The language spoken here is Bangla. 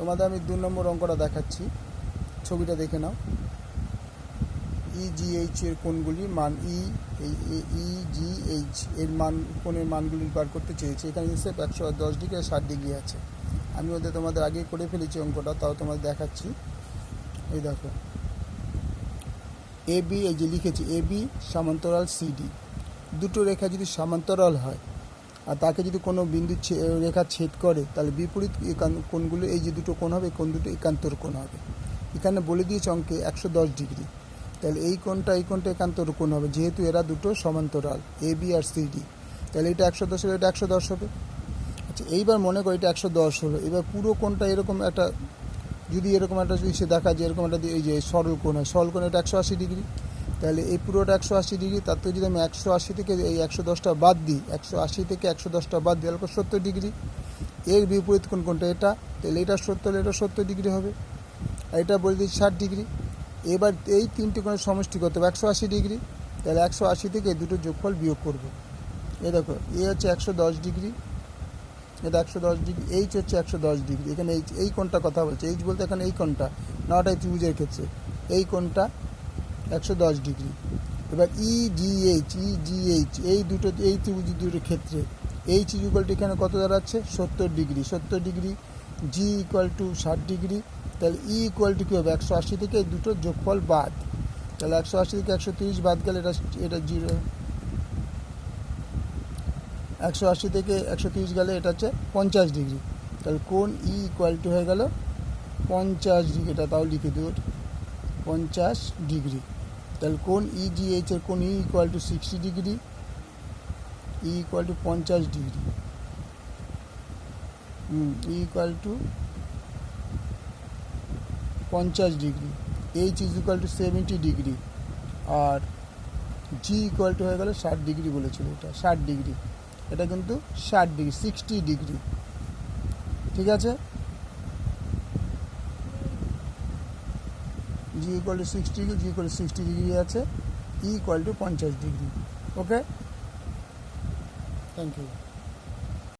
তোমাদের আমি 2 নম্বর অঙ্কটা দেখাচ্ছি, ছবিটা দেখে নাও। EGH এর কোণগুলির মান EGH এর মান কোণের মানগুলি বার করতে চেয়েছে। এখানে হিসেব 110 ডিগ্রি আর 60 ডিগ্রি আছে। আমি তোমাদের আগে করে ফেলেছি অঙ্কটা, তাও তোমাদের দেখাচ্ছি। এই দেখো, AB এই যে লিখেছি, AB সমান্তরাল CD। দুটো রেখা যদি সমান্তরাল হয় আর তাকে যদি কোনো বিন্দু রেখা ছেদ করে, তাহলে বিপরীত কোণগুলো এই যে দুটো কোণ হবে, কোণ দুটো একান্তর কোণ হবে। এখানে বলে দিয়েছে অঙ্কে 110 ডিগ্রি, তাহলে এই কোণটা একান্তর কোণ হবে, যেহেতু এরা দুটো সমান্তরাল AB আর CD। তাহলে এটা 110 হলে এটা 110 হবে। আচ্ছা, এইবার মনে করি এটা 110 হলো। এবার পুরো কোণটা এরকম একটা, যদি এরকম একটা যদি সে দেখা যায় এরকম একটা, এই যে সরল কোণ হয়, সরল কোণ এটা 180 ডিগ্রি। তাহলে এই পুরোটা 180 ডিগ্রি, তার থেকে যদি আমি 180 থেকে এই 110টা বাদ দিই, 180 থেকে 110টা বাদ দিই, তাহলে 70 ডিগ্রি। এর বিপরীত কোণটা এটা, তাহলে এটা 70 হলে এটা 70 ডিগ্রি হবে। আর এটা বলে দিচ্ছি 60 ডিগ্রি। এবার এই তিনটে কোণের সমষ্টি করতে হবে 180 ডিগ্রি। তাহলে 180 থেকে এই দুটো যোগফল বিয়োগ করবো। এই দেখো, এ হচ্ছে 110 ডিগ্রি, এটা 110 ডিগ্রি, এইচ হচ্ছে 110 ডিগ্রি। এখানে এই কোণটা কথা বলছে, এইচ বলতে এখানে এই কোণটা, নট এই ত্রিভুজের ক্ষেত্রে এই কোণটা 110 ডিগ্রি। এবার EGH এই ত্রিভুজ দুটোর ক্ষেত্রে এইচ ইকুয়াল টু এখানে কত দাঁড়াচ্ছে 70 degree. 70 degree, G equal to 60 degree. তাহলে ই ইকুয়াল টু কী হবে, 180 থেকে এই দুটোর যোগফল বাদ। তাহলে 180 থেকে 130 বাদ গেলে এটা 0। 180 থেকে 130 গেলে এটা হচ্ছে 50 ডিগ্রি। তাহলে কোণ ই ইকুয়াল টু হয়ে গেল 50 ডিগ্রি। এটা তাও লিখে দেব, 50 ডিগ্রি। তাহলে কোণ EGH এর কোণ E equal to 60 degree, E equal to 50 degree, E equal to 50 degree. H is equal to 70 degree, আর জি ইকুয়াল টু হয়ে গেল 60 ডিগ্রি বলেছিল, এটা 60 ডিগ্রি। এটা কিন্তু 60 ডিগ্রি, 60 ডিগ্রি। ঠিক আছে, G equal to 60 degree, G equal to 60 degree আছে, E equal to 50 degree. Okay, thank you.